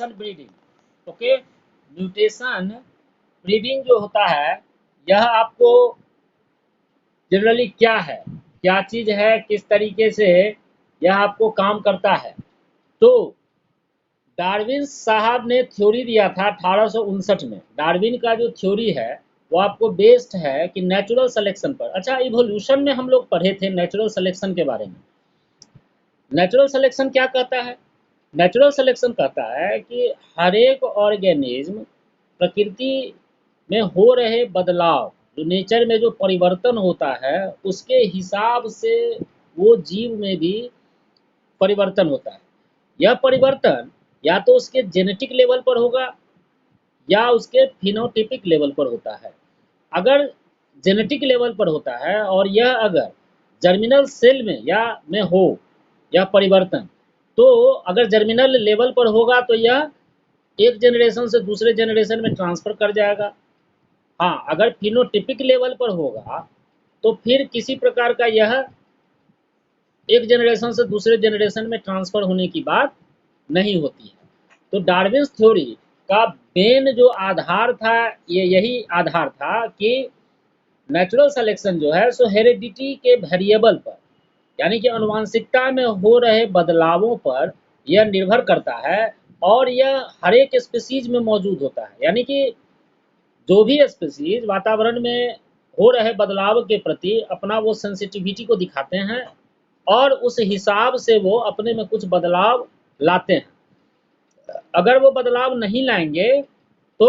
Mutation breeding. Okay, mutation breeding जो होता है यह आपको जनरली क्या है, क्या चीज़ है, किस तरीके से यह आपको काम करता है। तो डार्विन साहब ने थ्योरी दिया था 1859 में। डार्विन का जो थ्योरी है वो आपको बेस्ड है कि नेचुरल सिलेक्शन पर। अच्छा, इवोल्यूशन में हम लोग पढ़े थे नेचुरल सिलेक्शन के बारे में। नेचुरल सिलेक्शन क्या कहता है? नेचुरल सिलेक्शन कहता है कि हर एक ऑर्गेनिज्म प्रकृति में हो रहे बदलाव, जो नेचर में जो परिवर्तन होता है उसके हिसाब से वो जीव में भी परिवर्तन होता है। यह परिवर्तन या तो उसके जेनेटिक लेवल पर होगा या उसके फिनोटिपिक लेवल पर होता है। अगर जेनेटिक लेवल पर होता है और यह अगर जर्मिनल सेल में हो यह परिवर्तन, तो अगर जर्मिनल लेवल पर होगा तो यह एक जनरेशन से दूसरे जनरेशन में ट्रांसफ़र कर जाएगा। हाँ, अगर फिनोटिपिक लेवल पर होगा तो फिर किसी प्रकार का यह एक जनरेशन से दूसरे जनरेशन में ट्रांसफ़र होने की बात नहीं होती है। तो डार्विन्स थ्योरी का मेन जो आधार था, ये यही आधार था कि नेचुरल सिलेक्शन जो है सो हेरिडिटी के वेरिएबल पर, यानी कि आनुवंशिकता में हो रहे बदलावों पर यह निर्भर करता है और यह हर एक स्पीसीज में मौजूद होता है। यानी कि जो भी स्पीसीज वातावरण में हो रहे बदलाव के प्रति अपना वो सेंसिटिविटी को दिखाते हैं और उस हिसाब से वो अपने में कुछ बदलाव लाते हैं। अगर वो बदलाव नहीं लाएंगे तो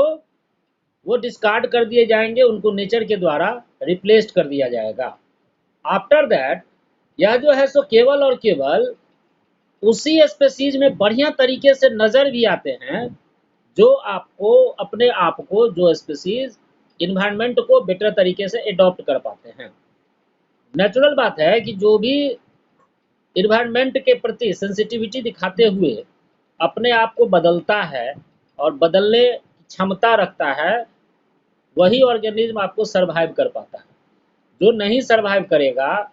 वो डिस्कार्ड कर दिए जाएंगे, उनको नेचर के द्वारा रिप्लेस्ड कर दिया जाएगा। आफ्टर दैट यह जो है सो केवल और केवल उसी स्पेसीज में बढ़िया तरीके से नज़र भी आते हैं जो आपको अपने आप को, जो स्पेसीज इन्वायरमेंट को बेटर तरीके से एडॉप्ट कर पाते हैं। नेचुरल बात है कि जो भी इन्वायरमेंट के प्रति सेंसिटिविटी दिखाते हुए अपने आप को बदलता है और बदलने की क्षमता रखता है, वही ऑर्गेनिज्म आपको सर्वाइव कर पाता है। जो नहीं सर्वाइव करेगा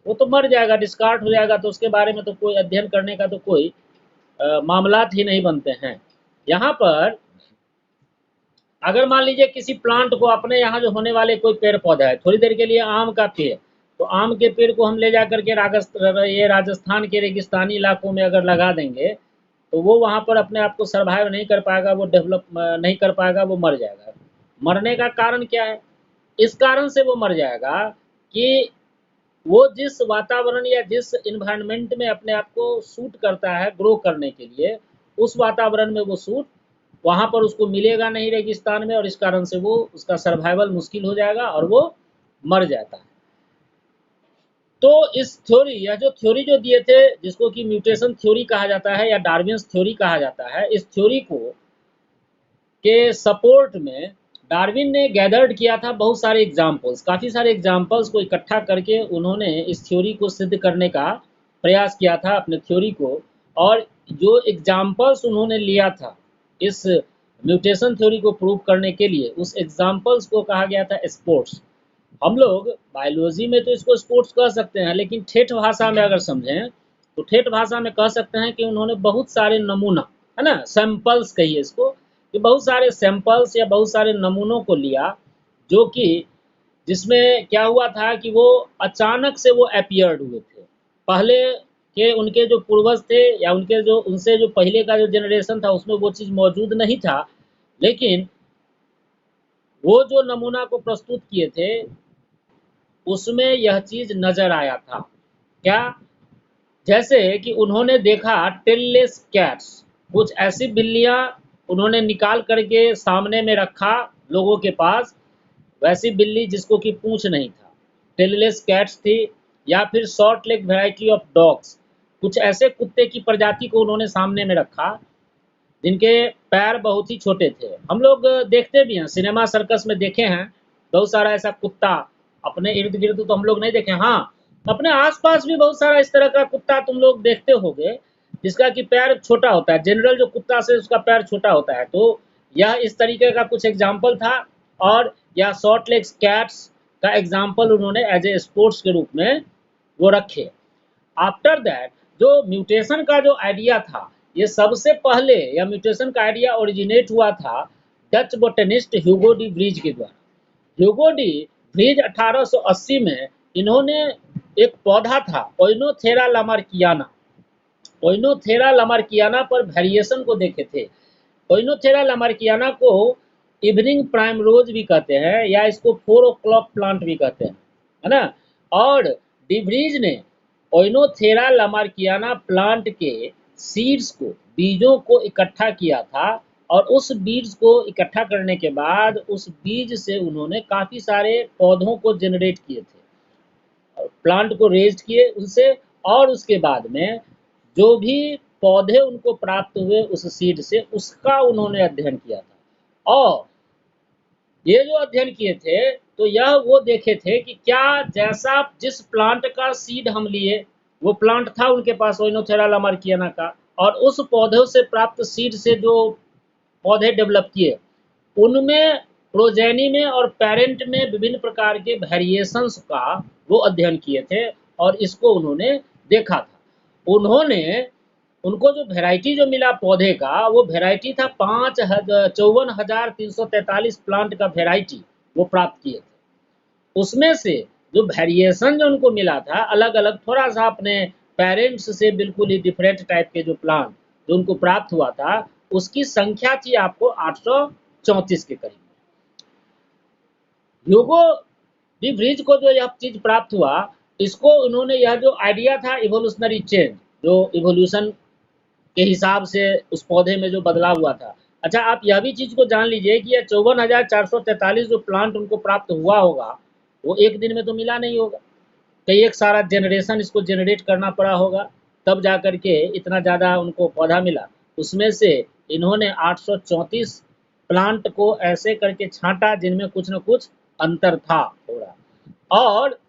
वो तो मर जाएगा, डिस्कार्ड हो जाएगा, तो उसके बारे में तो कोई अध्ययन करने का तो कोई मामलात ही नहीं बनते हैं। यहाँ पर अगर मान लीजिए किसी प्लांट को, अपने यहाँ जो होने वाले कोई पेड़ पौधा है, थोड़ी देर के लिए आम का पेड़, तो आम के पेड़ को हम ले जा करके राजस्थान के रेगिस्तानी इलाकों में अगर लगा देंगे तो वो वहाँ पर अपने आप को सर्वाइव नहीं कर पाएगा, वो डेवलप नहीं कर पाएगा, वो मर जाएगा। मरने का कारण क्या है? इस कारण से वो मर जाएगा कि वो जिस वातावरण या जिस इन्वायरमेंट में अपने आप को सूट करता है ग्रो करने के लिए, उस वातावरण में वो सूट वहाँ पर उसको मिलेगा नहीं रेगिस्तान में, और इस कारण से वो उसका सर्वाइवल मुश्किल हो जाएगा और वो मर जाता है। तो इस थ्योरी, यह जो थ्योरी जो दिए थे जिसको कि म्यूटेशन थ्योरी कहा जाता है या डार्विन्स थ्योरी कहा जाता है, इस थ्योरी को के सपोर्ट में डार्विन ने गैदर्ड किया था बहुत सारे एग्जाम्पल्स, काफ़ी सारे एग्जाम्पल्स को इकट्ठा करके उन्होंने इस थ्योरी को सिद्ध करने का प्रयास किया था अपने थ्योरी को। और जो एग्जाम्पल्स उन्होंने लिया था इस म्यूटेशन थ्योरी को प्रूव करने के लिए, उस एग्जाम्पल्स को कहा गया था स्पोर्ट्स। हम लोग बायोलॉजी में तो इसको स्पोर्ट्स कह सकते हैं, लेकिन ठेठ भाषा में अगर समझें तो ठेठ भाषा में कह सकते हैं कि उन्होंने बहुत सारे नमूना, है ना, सैंपल्स कहिए इसको, कि बहुत सारे सैंपल्स या बहुत सारे नमूनों को लिया, जो कि जिसमें क्या हुआ था कि वो अचानक से वो अपीयर्ड हुए थे। पहले के उनके जो पूर्वज थे या उनके जो उनसे जो पहले का जो जनरेशन था उसमें वो चीज़ मौजूद नहीं था, लेकिन वो जो नमूना को प्रस्तुत किए थे उसमें यह चीज़ नज़र आया था। क्या? जैसे कि उन्होंने देखा टेललेस कैट्स, कुछ ऐसी बिल्लियाँ उन्होंने निकाल करके सामने में रखा लोगों के पास, वैसी बिल्ली जिसको कि पूंछ नहीं था, टेललेस कैट्स थी। या फिर short leg variety of dogs, कुछ ऐसे कुत्ते की प्रजाति को उन्होंने सामने में रखा जिनके पैर बहुत ही छोटे थे। हम लोग देखते भी हैं, सिनेमा सर्कस में देखे हैं बहुत सारा ऐसा कुत्ता, अपने इर्द गिर्द तो हम लोग नहीं देखे, हाँ अपने आसपास भी बहुत सारा इस तरह का कुत्ता तुम लोग देखते होगे जिसका कि पैर छोटा होता है। जनरल जो कुत्ता से उसका पैर छोटा होता है, तो यह इस तरीके का कुछ एग्जाम्पल था। और यह शॉर्ट लेग्स कैट्स का एग्जाम्पल उन्होंने एज ए स्पोर्ट्स के रूप में वो रखे। आफ्टर दैट जो म्यूटेशन का जो आइडिया था ये सबसे पहले यह म्यूटेशन का आइडिया ओरिजिनेट हुआ था Dutch botanist Hugo de Vries के द्वारा। ह्यूगो डी व्रीज 1880 में इन्होंने एक पौधा था ओइनोथेरा लामार्कियाना, ओइनोथेरा लामार्कियाना पर वेरिएशन को देखे थे। ओइनोथेरा लामार्कियाना को इवनिंग प्राइम रोज भी कहते हैं या इसको 4 o'clock प्लांट भी कहते हैं, है ना। और डिव्रीज ने ओइनोथेरा लामार्कियाना प्लांट के सीड्स को, बीजों को इकट्ठा किया था और उस बीज को इकट्ठा करने के बाद उस बीज से उन्होंने काफ़ी सारे पौधों को जनरेट किए थे, प्लांट को रेज किए उनसे, और उसके बाद में जो भी पौधे उनको प्राप्त हुए उस सीड से, उसका उन्होंने अध्ययन किया था। और ये जो अध्ययन किए थे तो यह वो देखे थे कि क्या जैसा जिस प्लांट का सीड हम लिए वो प्लांट था उनके पास ओइनोथेरा लामार्कियाना का, और उस पौधों से प्राप्त सीड से जो पौधे डेवलप किए उनमें प्रोजेनी में और पेरेंट में विभिन्न प्रकार के वेरिएशंस का वो अध्ययन किए थे और इसको उन्होंने देखा था। उन्होंने उनको जो वेराइटी जो मिला पौधे का, वो वेराइटी था 54,343 प्लांट का वेराइटी वो प्राप्त किए थे। उसमें से जो वेरिएशन जो उनको मिला था अलग अलग, थोड़ा सा अपने पेरेंट्स से बिल्कुल ही डिफरेंट टाइप के जो प्लांट जो उनको प्राप्त हुआ था, उसकी संख्या थी आपको 834 के करीब। ह्यूगो डी व्रीज को जो यह चीज प्राप्त हुआ, इसको उन्होंने यह जो आइडिया था इवोल्यूशनरी चेंज, जो इवोल्यूशन के हिसाब से उस पौधे में जो बदलाव हुआ था। अच्छा, आप यह भी चीज़ को जान लीजिए कि यह 54,443 जो प्लांट उनको प्राप्त हुआ होगा वो एक दिन में तो मिला नहीं होगा, कई एक सारा जनरेशन इसको जनरेट करना पड़ा होगा, तब जा कर के इतना ज़्यादा उनको पौधा मिला। उसमें से इन्होंने 834 प्लांट को ऐसे करके छांटा जिनमें कुछ न कुछ अंतर था थोड़ा। और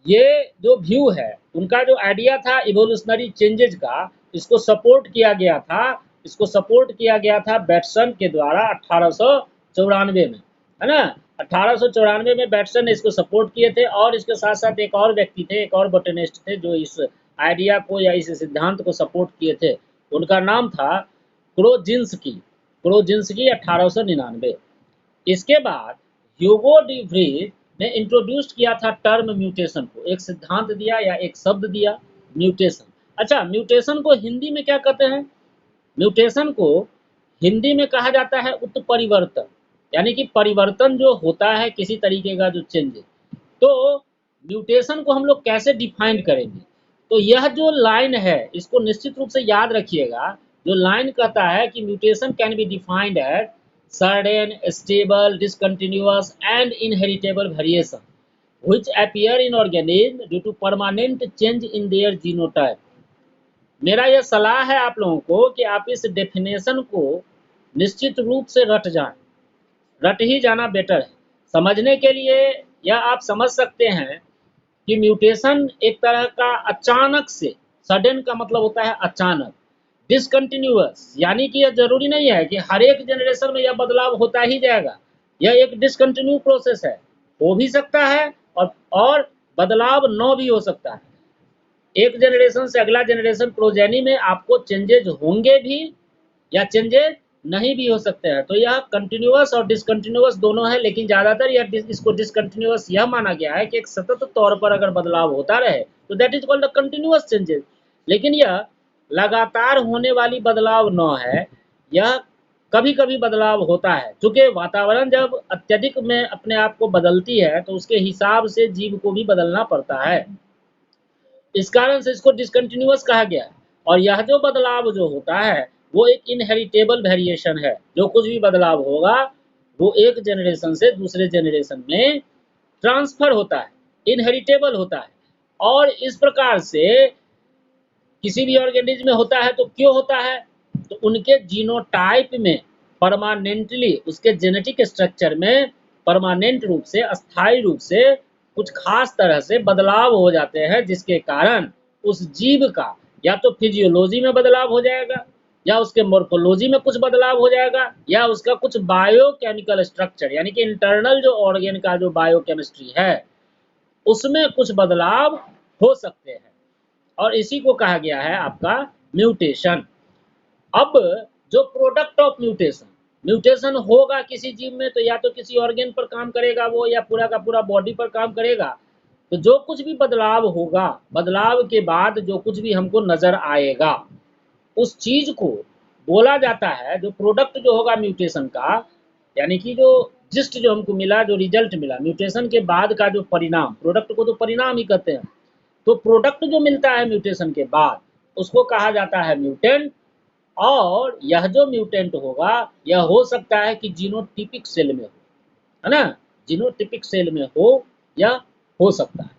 ये जो व्यू है उनका जो आइडिया था इवोल्यूशनरी चेंजेज का, इसको सपोर्ट किया गया था, इसको सपोर्ट किया गया था बैटसन के द्वारा 1894 में, है ना। 1894 में बैटसन ने इसको सपोर्ट किए थे और इसके साथ साथ एक और व्यक्ति थे, एक और बोटेनिस्ट थे जो इस आइडिया को या इस सिद्धांत को सपोर्ट किए थे। उनका नाम था क्रोजिंस्की, क्रोजिंस्की 1899। इसके बाद ह्यूगो डी व्रीज ने इंट्रोड्यूस किया था टर्म म्यूटेशन को, एक सिद्धांत दिया या एक शब्द दिया, म्यूटेशन। अच्छा, म्यूटेशन को हिंदी में क्या कहते हैं? म्यूटेशन को हिंदी में कहा जाता है उत्परिवर्तन, यानी कि परिवर्तन जो होता है किसी तरीके का जो चेंजेस। तो म्यूटेशन को हम लोग कैसे डिफाइन करेंगे? तो यह जो लाइन है इसको निश्चित रूप से याद रखिएगा। जो लाइन कहता है कि mutation can be defined as sudden, stable, discontinuous and inheritable variation which appear in organism due to permanent change in their genotype। मेरा यह सलाह है आप लोगों को कि आप इस डेफिनेशन को निश्चित रूप से रट जाएं, रट ही जाना बेटर है। समझने के लिए यह आप समझ सकते हैं कि म्यूटेशन एक तरह का अचानक से, सडन का मतलब होता है अचानक, डिसकंटिन्यूअस यानी कि यह जरूरी नहीं है कि हर एक जनरेशन में यह बदलाव होता ही जाएगा, यह एक डिसकंटिन्यू प्रोसेस है, हो भी सकता है और बदलाव न भी हो सकता है। एक जनरेशन से अगला जनरेशन प्रोजेनी में आपको चेंजेज होंगे भी या चेंजेज नहीं भी हो सकते हैं। तो यह कंटिन्यूअस और डिसकंटिन्यूअस दोनों है, लेकिन ज़्यादातर यह इसको डिसकंटिन्यूअस यह माना गया है कि एक सतत तौर पर अगर बदलाव होता रहे तो that is called the continuous changes. लेकिन यह लगातार होने वाली बदलाव न है, यह कभी कभी बदलाव होता है। क्योंकि वातावरण जब अत्यधिक में अपने आप को बदलती है तो उसके हिसाब से जीव को भी बदलना पड़ता है, इस कारण से इसको डिसकंटिन्यूअस कहा गया है। और यह जो बदलाव जो होता है वो एक इनहेरिटेबल वेरिएशन है, जो कुछ भी बदलाव होगा वो एक जनरेशन से दूसरे जनरेशन में ट्रांसफर होता है, इनहेरिटेबल होता है। और इस प्रकार से किसी भी ऑर्गेनिज्म में होता है तो क्यों होता है? तो उनके जीनोटाइप में परमानेंटली, उसके जेनेटिक स्ट्रक्चर में परमानेंट रूप से, अस्थायी रूप से कुछ खास तरह से बदलाव हो जाते हैं, जिसके कारण उस जीव का या तो फिजियोलॉजी में बदलाव हो जाएगा, या उसके मॉर्फोलॉजी में कुछ बदलाव हो जाएगा, या उसका कुछ बायोकेमिकल स्ट्रक्चर यानी कि इंटरनल जो ऑर्गेन का जो बायोकेमिस्ट्री है उसमें कुछ बदलाव हो सकते हैं। और इसी को कहा गया है आपका म्यूटेशन। अब जो प्रोडक्ट ऑफ म्यूटेशन, म्यूटेशन होगा किसी जीव में तो या तो किसी ऑर्गेन पर काम करेगा वो, या पूरा का पूरा बॉडी पर काम करेगा। तो जो कुछ भी बदलाव होगा, बदलाव के बाद जो कुछ भी हमको नजर आएगा, उस चीज को बोला जाता है, जो प्रोडक्ट जो होगा म्यूटेशन का, यानी कि जो जिस्ट जो हमको मिला, जो रिजल्ट मिला म्यूटेशन के बाद का जो परिणाम, प्रोडक्ट को तो परिणाम ही कहते हैं। तो प्रोडक्ट जो मिलता है म्यूटेशन के बाद, उसको कहा जाता है म्यूटेंट। और यह जो म्यूटेंट होगा, यह हो सकता है कि जीनोटिपिक सेल में हो, है ना, जीनोटिपिक सेल में हो, या हो सकता है।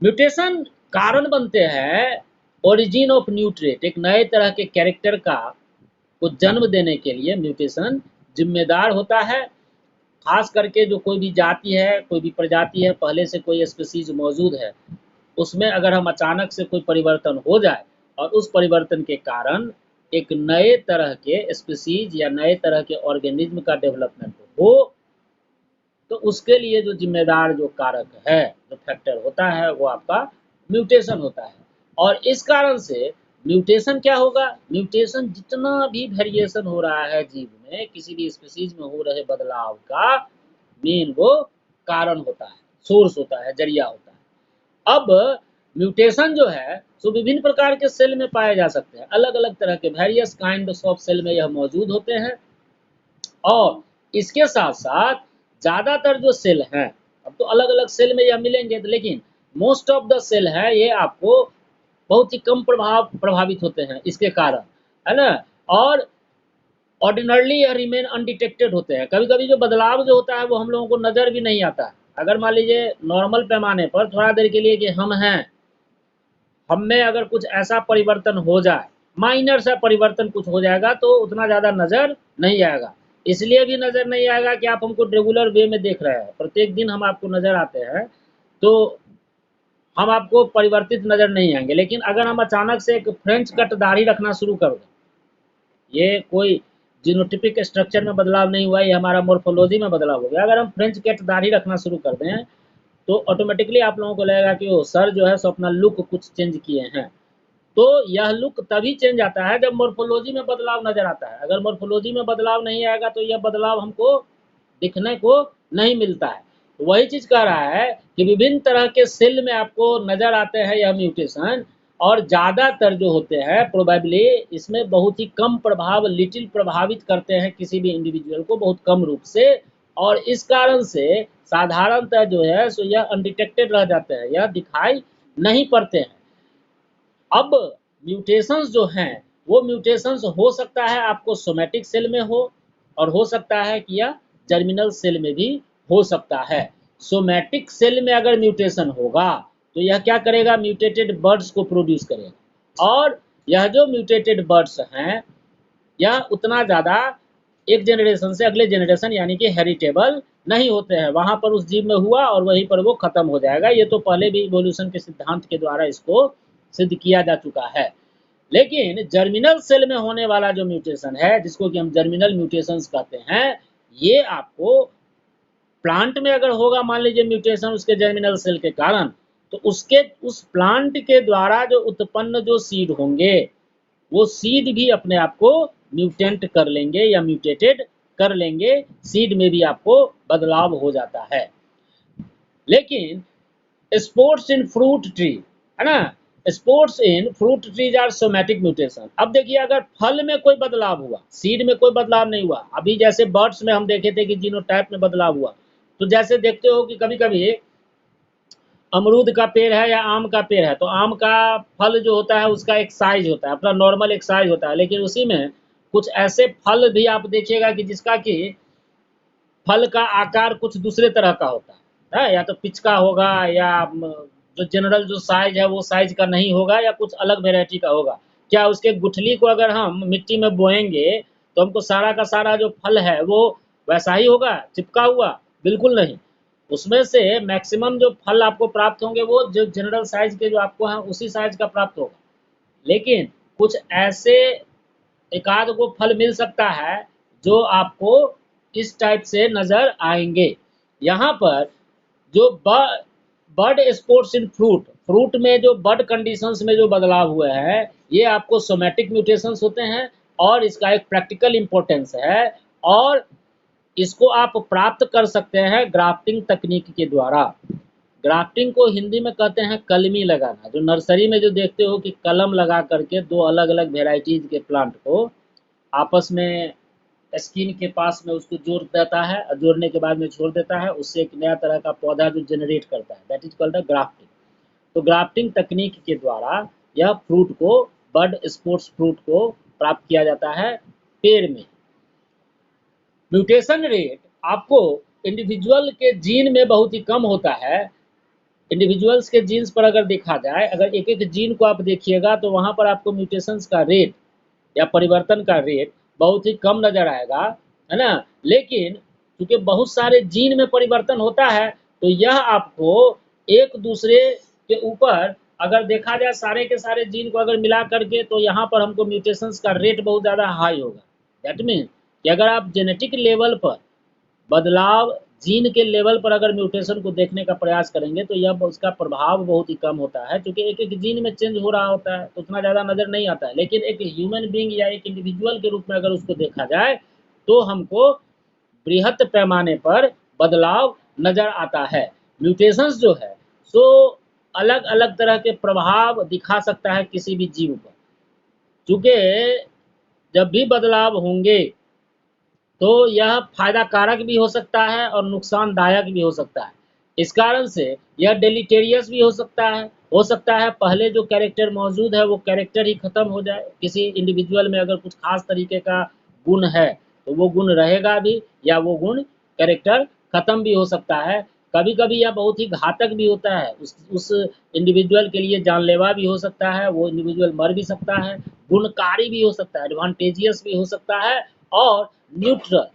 म्यूटेशन कारण बनते हैं ओरिजिन ऑफ न्यू ट्रेट, एक नए तरह के कैरेक्टर का को जन्म देने के लिए म्यूटेशन जिम्मेदार होता है। खास करके जो कोई भी जाति है, कोई भी प्रजाति है, पहले से कोई स्पीसीज मौजूद है, उसमें अगर हम अचानक से कोई परिवर्तन हो जाए और उस परिवर्तन के कारण एक नए तरह के स्पीसीज या नए तरह के ऑर्गेनिज्म का डेवलपमेंट हो, तो उसके लिए जो जिम्मेदार जो कारक है, जो फैक्टर होता है, वो आपका म्यूटेशन होता है। और इस कारण से म्यूटेशन क्या होगा, म्यूटेशन जितना भी वेरिएशन हो रहा है जीव में, किसी भी स्पीसीज में हो रहे बदलाव का मेन वो कारण होता है, सोर्स होता है, जरिया होता है। अब म्यूटेशन जो है सो विभिन्न प्रकार के सेल में पाए जा सकते हैं, अलग अलग तरह के वेरियस काइंड ऑफ सेल में यह मौजूद होते हैं। और इसके साथ साथ ज़्यादातर जो सेल हैं, अब तो अलग अलग सेल में यह मिलेंगे, लेकिन मोस्ट ऑफ द सेल है ये आपको बहुत ही कम प्रभावित होते हैं इसके कारण, है ना। और ऑर्डिनरली यह रिमेन अनडिटेक्टेड होते हैं। कभी कभी जो बदलाव जो होता है वो हम लोगों को नज़र भी नहीं आता है। अगर मान लीजिए नॉर्मल पैमाने पर थोड़ा देर के लिए कि हम हैं, हम में अगर कुछ ऐसा परिवर्तन हो जाए, माइनर सा परिवर्तन कुछ हो जाएगा, तो उतना ज़्यादा नज़र नहीं आएगा। इसलिए भी नज़र नहीं आएगा कि आप हमको रेगुलर वे में देख रहे हैं, प्रत्येक दिन हम आपको नज़र आते हैं, तो हम आपको परिवर्तित नज़र नहीं आएंगे। लेकिन अगर हम अचानक से एक फ्रेंच कट दाढ़ी रखना शुरू कर दें, ये कोई जीनोटिपिक स्ट्रक्चर में बदलाव नहीं हुआ, ये हमारा मोर्फोलॉजी में बदलाव हो गया। अगर हम फ्रेंच कट दाढ़ी रखना शुरू कर दें, तो ऑटोमेटिकली आप लोगों को लगेगा कि वो सर जो है सो अपना लुक कुछ चेंज किए हैं। तो यह लुक तभी चेंज आता है जब मोर्फोलॉजी में बदलाव नजर आता है। अगर मोर्फोलॉजी में बदलाव नहीं आएगा तो यह बदलाव हमको दिखने को नहीं मिलता है। वही चीज कह रहा है कि विभिन्न तरह के सेल में आपको नजर आते हैं यह म्यूटेशन, और ज़्यादातर जो होते हैं प्रोबेबली इसमें बहुत ही कम प्रभाव, लिटिल प्रभावित करते हैं किसी भी इंडिविजुअल को, बहुत कम रूप से। और इस कारण से साधारणतः जो है सो यह अनडिटेक्टेड रह जाते हैं, यह दिखाई नहीं पड़ते हैं। अब म्यूटेशंस जो हैं, वो म्यूटेशंस हो सकता है आपको सोमैटिक सेल में और हो सकता है कि यह जर्मिनल सेल में भी हो सकता है। सोमैटिक सेल में अगर म्यूटेशन होगा तो यह क्या करेगा, म्यूटेटेड बर्ड्स को प्रोड्यूस करेगा। और यह जो म्यूटेटेड बर्ड्स हैं, यह उतना ज़्यादा एक जनरेशन से अगले जनरेशन यानी कि हेरिटेबल नहीं होते हैं। वहाँ पर उस जीव में हुआ और वहीं पर वो खत्म हो जाएगा। ये तो पहले भी इवोल्यूशन के सिद्धांत के द्वारा इसको सिद्ध किया जा चुका है। लेकिन जर्मिनल सेल में होने वाला जो म्यूटेशन है, जिसको कि हम जर्मिनल म्यूटेशंस कहते हैं, ये आपको प्लांट में अगर होगा, मान लीजिए म्यूटेशन उसके जर्मिनल सेल के कारण, तो उसके उस प्लांट के द्वारा जो उत्पन्न जो सीड होंगे, वो सीड भी अपने आप को म्यूटेंट कर लेंगे या म्यूटेटेड कर लेंगे। सीड में भी आपको बदलाव हो जाता है। लेकिन स्पोर्ट्स इन फ्रूट ट्री, है ना, sports in fruit trees are somatic mutation. अब देखिए, अगर फल में कोई बदलाव हुआ, सीड में कोई बदलाव नहीं हुआ, अभी जैसे बर्ड्स में हम देखे थे कि जीनोटाइप में बदलाव हुआ, तो जैसे देखते हो कि कभी कभी अमरूद का पेड़ है या आम का पेड़ है, तो आम का फल जो होता है उसका एक साइज होता है, अपना नॉर्मल एक साइज होता है। लेकिन उसी में कुछ ऐसे फल भी आप देखिएगा कि जिसका कि फल का आकार कुछ दूसरे तरह का होता है, या तो पिचका होगा, या जो जनरल जो साइज है वो साइज का नहीं होगा, या कुछ अलग वेराइटी का होगा। क्या उसके गुठली को अगर हम मिट्टी में बोएंगे तो हमको सारा का सारा जो फल है वो वैसा ही होगा, चिपका हुआ? बिल्कुल नहीं। उसमें से मैक्सिमम जो फल आपको प्राप्त होंगे वो जो जनरल साइज के जो आपको हैं उसी साइज का प्राप्त होगा। लेकिन कुछ ऐसे एक आध को फल मिल सकता है जो आपको इस टाइप से नजर आएंगे। यहाँ पर जो bird sports in fruit, fruit में जो बर्ड कंडीशंस में जो बदलाव हुए हैं ये आपको सोमैटिक म्यूटेशंस होते हैं और इसका एक प्रैक्टिकल इम्पोर्टेंस है और इसको आप प्राप्त कर सकते हैं ग्राफ्टिंग तकनीक के द्वारा। ग्राफ्टिंग को हिंदी में कहते हैं कलमी लगाना, जो नर्सरी में जो देखते हो कि कलम लगा करके दो अलग अलग वेराइटीज के प्लांट को आपस में स्किन के पास में उसको जोड़ देता है और जोड़ने के बाद में छोड़ देता है, उससे एक नया तरह का पौधा जो जनरेट करता है, that is called a grafting. तो ग्राफ्टिंग तकनीक के द्वारा यह फ्रूट को, बर्ड स्पोर्ट्स फ्रूट को प्राप्त किया जाता है पेड़ में। म्यूटेशन रेट आपको इंडिविजुअल के जीन में बहुत ही कम होता है। इंडिविजुअल्स के जीन्स पर अगर देखा जाए, अगर एक एक जीन को आप देखिएगा तो वहाँ पर आपको म्यूटेशंस का रेट या परिवर्तन का रेट बहुत ही कम नजर आएगा, है ना। लेकिन क्योंकि बहुत सारे जीन में परिवर्तन होता है तो यह आपको एक दूसरे के ऊपर अगर देखा जाए सारे के सारे जीन को अगर मिला करके तो यहाँ पर हमको म्यूटेशंस का रेट बहुत ज़्यादा हाई होगा। दैट मीन कि अगर आप जेनेटिक लेवल पर बदलाव, जीन के लेवल पर अगर म्यूटेशन को देखने का प्रयास करेंगे तो यह उसका प्रभाव बहुत ही कम होता है, क्योंकि एक एक जीन में चेंज हो रहा होता है तो उतना ज़्यादा नज़र नहीं आता है। लेकिन एक ह्यूमन बींग या एक इंडिविजुअल के रूप में अगर उसको देखा जाए तो हमको बृहत पैमाने पर बदलाव नज़र आता है। म्यूटेशंस जो है सो अलग अलग तरह के प्रभाव दिखा सकता है किसी भी जीव पर, चूँकि जब भी बदलाव होंगे तो यह फायदा कारक भी हो सकता है और नुकसानदायक भी हो सकता है। इस कारण से यह डेलीटेरियस भी हो सकता है पहले जो कैरेक्टर मौजूद है वो कैरेक्टर ही खत्म हो जाए। किसी इंडिविजुअल में अगर कुछ खास तरीके का गुण है तो वो गुण रहेगा भी या वो गुण कैरेक्टर खत्म भी हो सकता है। कभी कभी यह बहुत ही घातक भी होता है, उस इंडिविजुअल के लिए जानलेवा भी हो सकता है, वो इंडिविजुअल मर भी सकता है, गुणकारी भी हो सकता है, एडवांटेजियस भी हो सकता है और न्यूट्रल।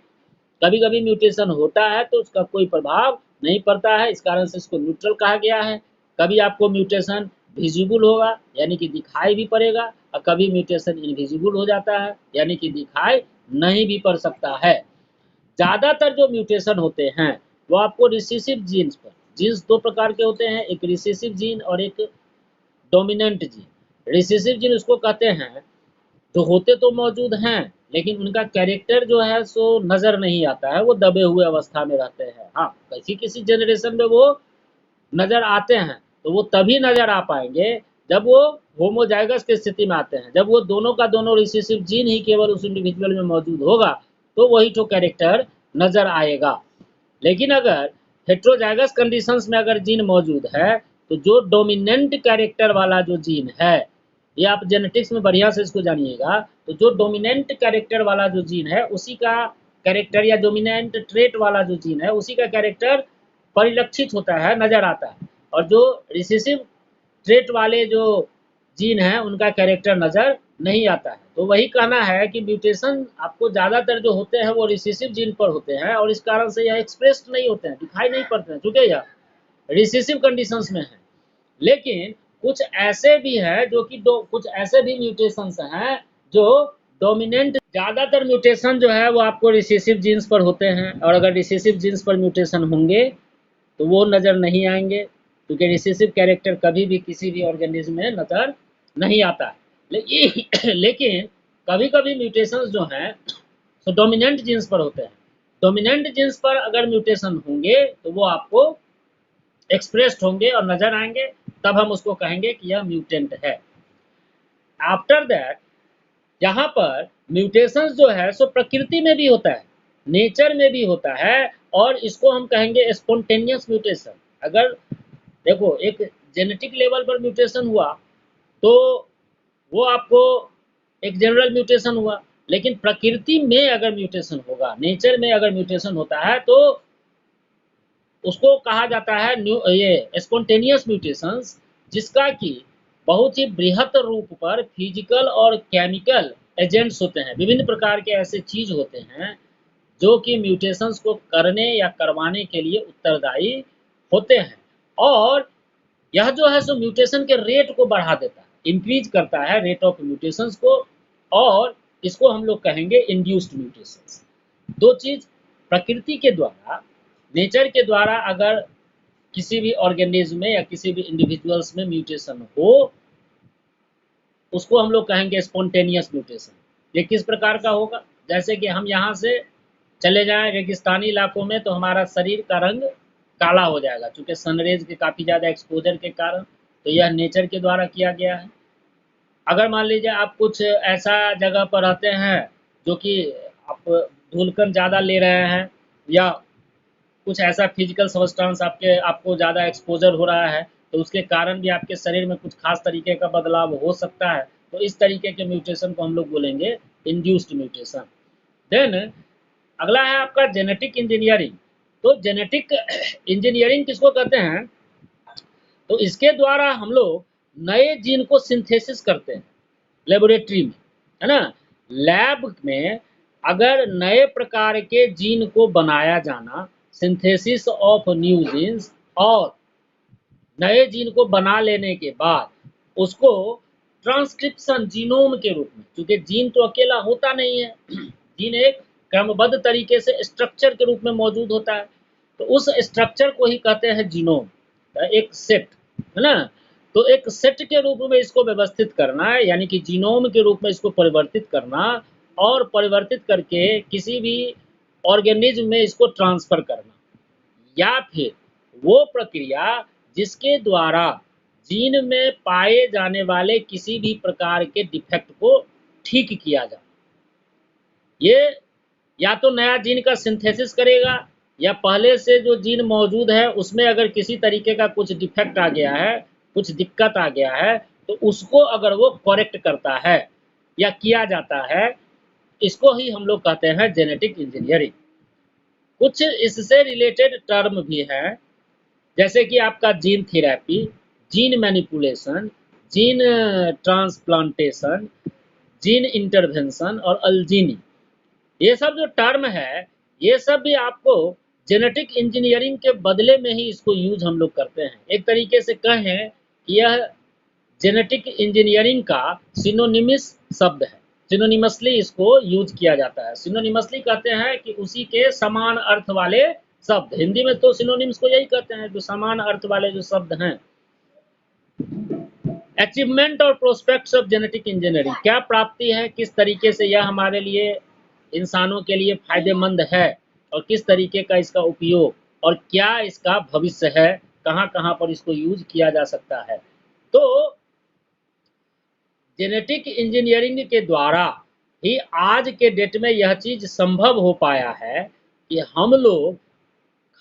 कभी कभी म्यूटेशन होता है तो उसका कोई प्रभाव नहीं पड़ता है, इस कारण से इसको न्यूट्रल कहा गया है। कभी आपको म्यूटेशन विजिबल होगा यानी कि दिखाई भी पड़ेगा और कभी म्यूटेशन इनविजिबल हो जाता है यानी कि दिखाई नहीं भी पड़ सकता है। ज़्यादातर जो म्यूटेशन होते हैं वो आपको रिसेसिव जीन्स पर, जीन्स दो प्रकार के होते हैं, एक रिसेसिव जीन और एक डोमिनेंट जीन। रिसेसिव जीन उसको कहते हैं जो होते तो मौजूद हैं लेकिन उनका कैरेक्टर जो है सो नज़र नहीं आता है, वो दबे हुए अवस्था में रहते हैं। हाँ, किसी किसी जनरेशन में वो नज़र आते हैं तो वो तभी नज़र आ पाएंगे जब वो होमोजाइगस की स्थिति में आते हैं, जब वो दोनों का दोनों रिसेसिव जीन ही केवल उस इंडिविजुअल में मौजूद होगा तो वही तो कैरेक्टर नज़र आएगा। लेकिन अगर हेट्रोजाइगस कंडीशंस में अगर जीन मौजूद है तो जो डोमिनेंट कैरेक्टर वाला जो जीन है, ये आप जेनेटिक्स में बढ़िया से इसको जानिएगा, तो जो डोमिनेंट कैरेक्टर वाला जो जीन है उसी का कैरेक्टर या डोमिनेंट ट्रेट वाला जो जीन है उसी का कैरेक्टर परिलक्षित होता है, नज़र आता है। और जो रिसेसिव ट्रेट वाले जो जीन हैं उनका कैरेक्टर नज़र नहीं आता है। तो वही कहना है कि म्यूटेशन आपको ज़्यादातर जो होते हैं वो रिसेसिव जीन पर होते हैं और इस कारण से यह एक्सप्रेस्ड नहीं होते हैं, दिखाई नहीं पड़ते हैं, चूँकि यह रिसेसिव कंडीशंस में है। लेकिन कुछ ऐसे भी हैं जो कि कुछ ऐसे भी म्यूटेशंस हैं जो डोमिनेंट, ज़्यादातर म्यूटेशन जो है वो आपको रिसेसिव जीन्स पर होते हैं और अगर रिसेसिव जीन्स पर म्यूटेशन होंगे तो वो नज़र नहीं आएंगे, क्योंकि रिसेसिव कैरेक्टर कभी भी किसी भी ऑर्गेनिज्म में नज़र नहीं आता है। लेकिन कभी कभी म्यूटेशंस जो हैं तो डोमिनेंट जीन्स पर होते हैं। डोमिनेंट जीन्स पर अगर म्यूटेशन होंगे तो वो आपको एक्सप्रेस्ड होंगे और नज़र आएंगे, तब हम उसको कहेंगे कि यह म्यूटेंट है। आफ्टर दैट यहाँ पर म्यूटेशंस जो है सो प्रकृति में भी होता है, नेचर में भी होता है और इसको हम कहेंगे स्पॉन्टेनियस म्यूटेशन। अगर देखो एक जेनेटिक लेवल पर म्यूटेशन हुआ तो वो आपको एक जनरल म्यूटेशन हुआ, लेकिन प्रकृति में अगर म्यूटेशन होगा, नेचर में अगर म्यूटेशन होता है तो उसको कहा जाता है ये स्पॉन्टेनियस म्यूटेशंस, जिसका कि बहुत ही बृहत रूप पर फिजिकल और केमिकल एजेंट्स होते हैं, विभिन्न प्रकार के ऐसे चीज होते हैं जो कि म्यूटेशंस को करने या करवाने के लिए उत्तरदायी होते हैं। और यह जो है सो म्यूटेशन के रेट को बढ़ा देता है, इंक्रीज करता है रेट ऑफ म्यूटेशंस को, और इसको हम लोग कहेंगे इंड्यूस्ड म्यूटेशंस। दो चीज, प्रकृति के द्वारा, नेचर के द्वारा अगर किसी भी ऑर्गेनिज्म में या किसी भी इंडिविजुअल्स में म्यूटेशन हो, उसको हम लोग कहेंगे स्पॉन्टेनियस म्यूटेशन। ये किस प्रकार का होगा? जैसे कि हम यहाँ से चले जाएं रेगिस्तानी इलाकों में, तो हमारा शरीर का रंग काला हो जाएगा, चूँकि सनरेज के काफ़ी ज़्यादा एक्सपोजर के कारण। तो यह नेचर के द्वारा किया गया है। अगर मान लीजिए आप कुछ ऐसा जगह पर रहते हैं जो कि आप धूलकण ज़्यादा ले रहे हैं, या कुछ ऐसा फिजिकल सब्सटेंस आपको ज़्यादा एक्सपोजर हो रहा है, तो उसके कारण भी आपके शरीर में कुछ खास तरीके का बदलाव हो सकता है। तो इस तरीके के म्यूटेशन को हम लोग बोलेंगे इंड्यूस्ड म्यूटेशन। देन अगला है आपका जेनेटिक इंजीनियरिंग। तो जेनेटिक इंजीनियरिंग किसको कहते हैं? तो इसके द्वारा हम लोग नए जीन को सिंथेसिस करते हैं लेबोरेटरी में, है ना। लैब में अगर नए प्रकार के जीन को बनाया जाना, सिंथेसिस ऑफ न्यू जीन्स, और नए जीन को बना लेने के बाद उसको ट्रांसक्रिप्शन जीनोम के रूप में, क्योंकि जीन तो अकेला होता नहीं है, जीन एक क्रमबद्ध तरीके से स्ट्रक्चर के रूप में मौजूद होता है। तो उस स्ट्रक्चर को ही कहते हैं जीनोम, एक सेट, है ना। तो एक सेट के रूप में इसको व्यवस्थित करना है, यानी कि जीनोम के रूप में इसको परिवर्तित करना, और परिवर्तित करके किसी भी ऑर्गेनिज्म में इसको ट्रांसफर करना, या फिर वो प्रक्रिया जिसके द्वारा जीन में पाए जाने वाले किसी भी प्रकार के डिफेक्ट को ठीक किया जाए। ये या तो नया जीन का सिंथेसिस करेगा, या पहले से जो जीन मौजूद है उसमें अगर किसी तरीके का कुछ डिफेक्ट आ गया है, कुछ दिक्कत आ गया है, तो उसको अगर वो करेक्ट करता है या किया जाता है, इसको ही हम लोग कहते हैं जेनेटिक इंजीनियरिंग। कुछ इससे रिलेटेड टर्म भी हैं, जैसे कि आपका gene therapy, gene manipulation, gene transplantation, gene intervention और अल्जीनी। ये सब जो टर्म है, ये सब भी आपको जेनेटिक इंजीनियरिंग के बदले में ही इसको यूज हम लोग करते हैं। एक तरीके से कहें कि यह जेनेटिक इंजीनियरिंग का सिनोनिमस शब्द है, सिनोनिमसली इसको यूज किया जाता है। सिनोनिमसली कहते हैं कि उसी के समान अर्थ वाले शब्द, हिंदी में तो सिनोनिम्स को यही कहते हैं, जो समान अर्थ वाले जो शब्द हैं। अचीवमेंट और प्रोस्पेक्ट्स ऑफ जेनेटिक इंजीनियरिंग, क्या प्राप्ति है, किस तरीके से यह हमारे लिए, इंसानों के लिए फायदेमंद है, और किस तरीके का इसका उपयोग, और क्या इसका भविष्य है, कहाँ कहाँ पर इसको यूज किया जा सकता है। तो जेनेटिक इंजीनियरिंग के द्वारा ही आज के डेट में यह चीज़ संभव हो पाया है कि हम लोग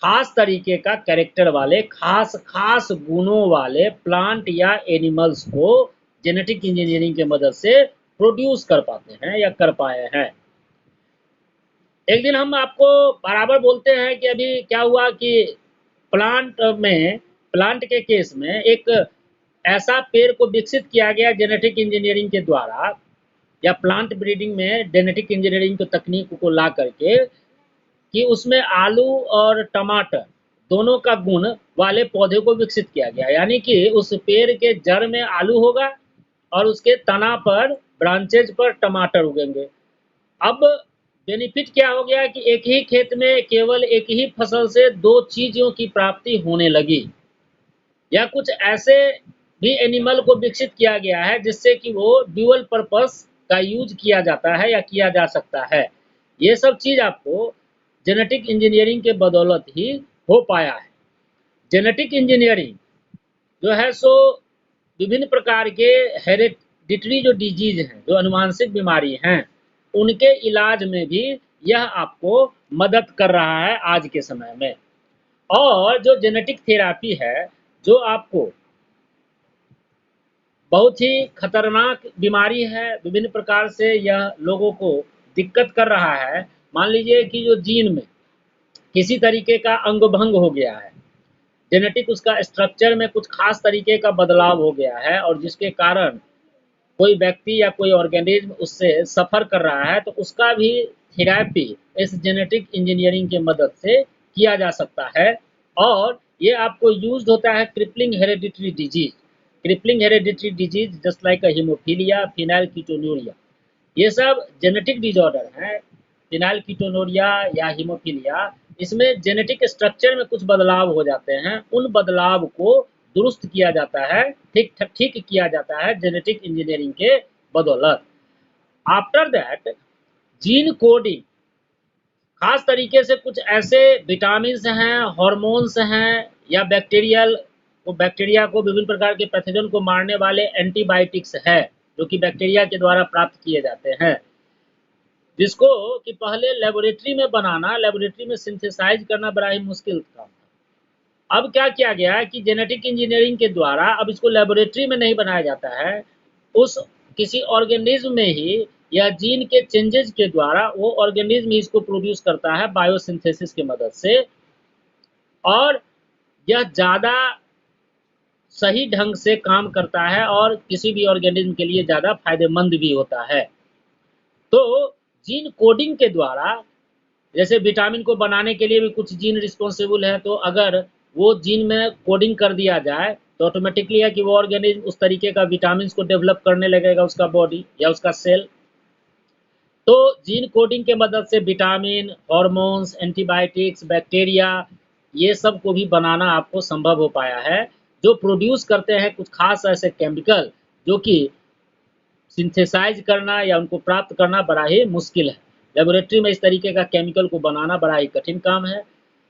खास तरीके का कैरेक्टर वाले, खास खास गुणों वाले प्लांट या एनिमल्स को जेनेटिक इंजीनियरिंग की मदद से प्रोड्यूस कर पाते हैं या कर पाए हैं। एक दिन हम आपको बराबर बोलते हैं कि अभी क्या हुआ कि प्लांट के केस में एक ऐसा पेड़ को विकसित किया गया जेनेटिक इंजीनियरिंग के द्वारा, या प्लांट ब्रीडिंग में जेनेटिक इंजीनियरिंग की तकनीक को ला करके, कि उसमें आलू और टमाटर दोनों का गुण वाले पौधे को विकसित किया गया। यानी कि उस पेड़ के जड़ में आलू होगा और उसके तना पर, ब्रांचेज पर टमाटर उगेंगे। अब बेनिफिट क्या हो गया कि एक ही खेत में केवल एक ही फसल से दो चीज़ों की प्राप्ति होने लगी। या कुछ ऐसे भी एनिमल को विकसित किया गया है जिससे कि वो ड्यूअल पर्पस का यूज किया जाता है या किया जा सकता है। ये सब चीज़ आपको जेनेटिक इंजीनियरिंग के बदौलत ही हो पाया है। जेनेटिक इंजीनियरिंग जो है सो विभिन्न प्रकार के हेरिडिटरी जो डिजीज हैं, जो अनुवांशिक बीमारी हैं, उनके इलाज में भी यह आपको मदद कर रहा है आज के समय में। और जो जेनेटिक थेरापी है, जो आपको बहुत ही खतरनाक बीमारी है, विभिन्न प्रकार से यह लोगों को दिक्कत कर रहा है। मान लीजिए कि जो जीन में किसी तरीके का अंग भंग हो गया है, जेनेटिक उसका स्ट्रक्चर में कुछ खास तरीके का बदलाव हो गया है, और जिसके कारण कोई व्यक्ति या कोई ऑर्गेनिज्म उससे सफ़र कर रहा है, तो उसका भी थेरेपी इस जेनेटिक इंजीनियरिंग की मदद से किया जा सकता है। और ये आपको यूज होता है crippling hereditary disease. Crippling hereditary disease just like haemophilia, phenylketonuria, ये सब जेनेटिक डिजॉर्डर हैं। फिनाइलकीटोन्यूरिया या हीमोफीलिया, इसमें जेनेटिक स्ट्रक्चर में कुछ बदलाव हो जाते हैं, उन बदलाव को दुरुस्त किया जाता है, ठीक किया जाता है जेनेटिक इंजीनियरिंग के बदौलत। आफ्टर दैट जीन कोडिंग, खास तरीके से कुछ ऐसे विटामिन्स हैं, हार्मोन्स हैं या बैक्टीरिया को विभिन्न प्रकार के पैथोजन को मारने वाले एंटीबायोटिक्स है, जो कि बैक्टीरिया के द्वारा प्राप्त किए जाते हैं, जिसको कि पहले लेबोरेटरी में बनाना, लेबोरेटरी में सिंथेसाइज करना बड़ा ही मुश्किल काम था। अब क्या किया गया कि जेनेटिक इंजीनियरिंग के द्वारा अब इसको लेबोरेटरी में नहीं बनाया जाता है, उस किसी ऑर्गेनिज्म में ही या जीन के चेंजेस के द्वारा वो ऑर्गेनिज्म इसको प्रोड्यूस करता है बायोसिंथेसिस की मदद से, और यह ज़्यादा सही ढंग से काम करता है और किसी भी ऑर्गेनिज्म के लिए ज़्यादा फायदेमंद भी होता है। तो जीन कोडिंग के द्वारा, जैसे विटामिन को बनाने के लिए भी कुछ जीन रिस्पॉन्सिबल है, तो अगर वो जीन में कोडिंग कर दिया जाए तो ऑटोमेटिकली है कि वो ऑर्गेनिज्म उस तरीके का विटामिन को डेवलप करने लगेगा, उसका बॉडी या उसका सेल। तो जीन कोडिंग के मदद से विटामिन, हार्मोन्स, एंटीबायोटिक्स, बैक्टीरिया, ये सब को भी बनाना आपको संभव हो पाया है, जो प्रोड्यूस करते हैं कुछ खास ऐसे केमिकल जो कि सिंथेसाइज करना या उनको प्राप्त करना बड़ा ही मुश्किल है। लेबोरेटरी में इस तरीके का केमिकल को बनाना बड़ा ही कठिन काम है,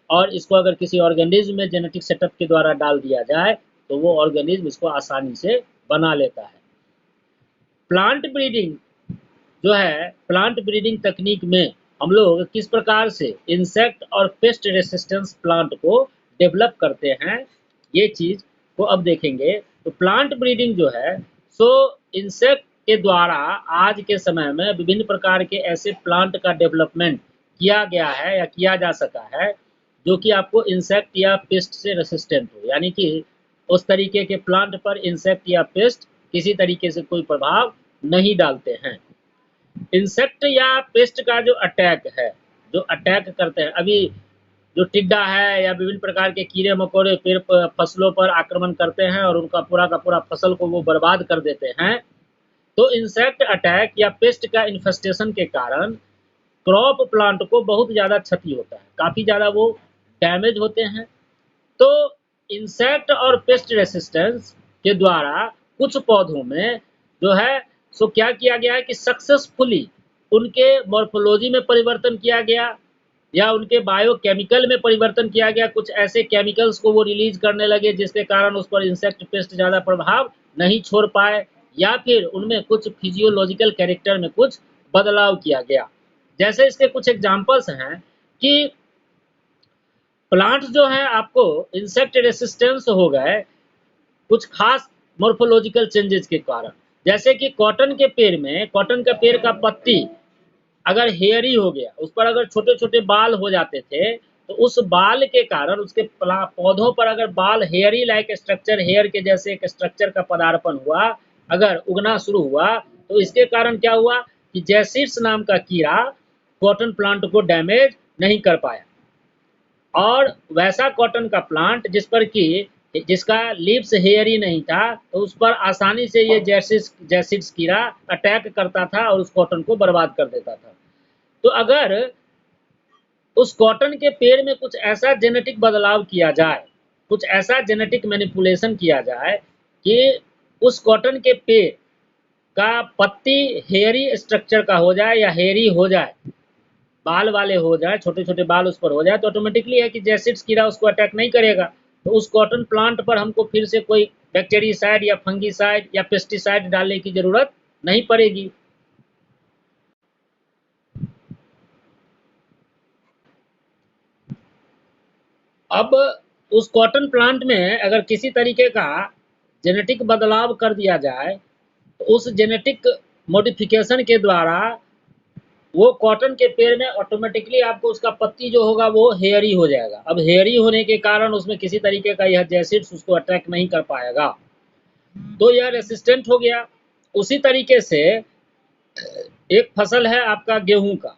और इसको अगर किसी ऑर्गेनिज्म में जेनेटिक सेटअप के द्वारा डाल दिया जाए तो वो ऑर्गेनिज्म इसको आसानी से बना लेता है। प्लांट ब्रीडिंग जो है, प्लांट ब्रीडिंग तकनीक में हम लोग किस प्रकार से इंसेक्ट और पेस्ट रेसिस्टेंस प्लांट को डेवलप करते हैं, ये चीज़ को अब देखेंगे। तो प्लांट ब्रीडिंग जो है, सो इंसेक्ट के द्वारा आज के समय में विभिन्न प्रकार के ऐसे प्लांट का डेवलपमेंट किया गया है या किया जा सका है, जो कि आपको इंसेक्ट या पेस्ट से रेसिस्टेंट हो, यानी कि उस तरीके के प्लांट पर इंसेक्ट या पेस्ट किसी तरीके से कोई प्रभाव नहीं डालते हैं। इंसेक्ट या पेस्ट का जो अटैक है, जो अटैक करते हैं, अभी जो टिड्डा है या विभिन्न प्रकार के कीड़े मकोड़े पेड़ फसलों पर आक्रमण करते हैं और उनका पूरा का पूरा फसल को वो बर्बाद कर देते हैं, तो इंसेक्ट अटैक या पेस्ट का इन्फेस्टेशन के कारण क्रॉप प्लांट को बहुत ज़्यादा क्षति होता है, काफ़ी ज़्यादा वो डैमेज होते हैं। तो इंसेक्ट और पेस्ट रेसिस्टेंस के द्वारा कुछ पौधों में जो है सो क्या किया गया है कि सक्सेसफुली उनके मॉर्फोलॉजी में परिवर्तन किया गया या उनके बायोकेमिकल में परिवर्तन किया गया, कुछ ऐसे केमिकल्स को वो रिलीज करने लगे जिसके कारण उस पर इंसेक्ट पेस्ट ज़्यादा प्रभाव नहीं छोड़ पाए, या फिर उनमें कुछ फिजियोलॉजिकल कैरेक्टर में कुछ बदलाव किया गया। जैसे इसके कुछ एग्जाम्पल्स हैं कि प्लांट्स जो हैं आपको इंसेक्ट रेसिस्टेंस हो गए कुछ खास मॉर्फोलॉजिकल चेंजेस के कारण, जैसे कि कॉटन के पेड़ में, कॉटन का पेड़ का पत्ती अगर हेयरी हो गया, उस पर अगर छोटे छोटे बाल हो जाते थे, तो उस बाल के कारण उसके पौधों पर अगर बाल हेयरी लाइक स्ट्रक्चर, हेयर के जैसे एक स्ट्रक्चर का पदार्पण हुआ, अगर उगना शुरू हुआ, तो इसके कारण क्या हुआ कि जैसिड्स नाम का कीड़ा कॉटन प्लांट को डैमेज नहीं कर पाया, और वैसा कॉटन का प्लांट जिसका लीव्स हेयरी नहीं था, तो उस पर आसानी से ये जैसिड्स कीड़ा अटैक करता था और उस कॉटन को बर्बाद कर देता था। तो अगर उस कॉटन के पेड़ में कुछ ऐसा जेनेटिक बदलाव किया जाए, कुछ ऐसा जेनेटिक मैनिपुलेशन किया जाए कि उस कॉटन के पेड़ का पत्ती हेयरी स्ट्रक्चर का हो जाए या हेयरी हो जाए, बाल वाले हो जाए, छोटे छोटे बाल उस पर हो जाए, तो ऑटोमेटिकली है कि जैसिड्स कीड़ा उसको अटैक नहीं करेगा, तो उस कॉटन प्लांट पर हमको फिर से कोई बैक्टीरियासाइड या फंगीसाइड या पेस्टिसाइड डालने की जरूरत नहीं पड़ेगी। अब उस कॉटन प्लांट में अगर किसी तरीके का जेनेटिक बदलाव कर दिया जाए, तो उस जेनेटिक मॉडिफिकेशन के द्वारा वो कॉटन के पेड़ में ऑटोमेटिकली आपको उसका पत्ती जो होगा वो हेयरी हो जाएगा। अब हेयरी होने के कारण उसमें किसी तरीके का यह जैसिड्स उसको अटैक नहीं कर पाएगा, तो यह रेसिस्टेंट हो गया। उसी तरीके से एक फसल है आपका गेहूं का,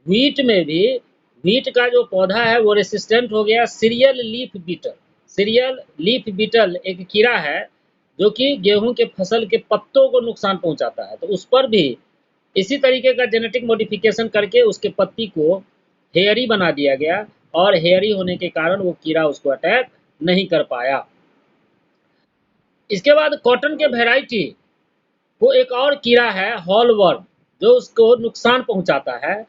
व्हीट में भी व्हीट का जो पौधा है वो रेसिस्टेंट हो गया cereal leaf beetle. Cereal leaf beetle एक कीड़ा है जो कि गेहूं के फसल के पत्तों को नुकसान पहुंचाता है, तो उस पर भी इसी तरीके का जेनेटिक मॉडिफिकेशन करके उसके पत्ती को हेयरी बना दिया गया, और हेयरी होने के कारण वो कीड़ा उसको अटैक नहीं कर पाया। इसके बाद कॉटन के वैरायटी को एक और कीड़ा है हॉलवर्म, जो उसको नुकसान पहुंचाता है।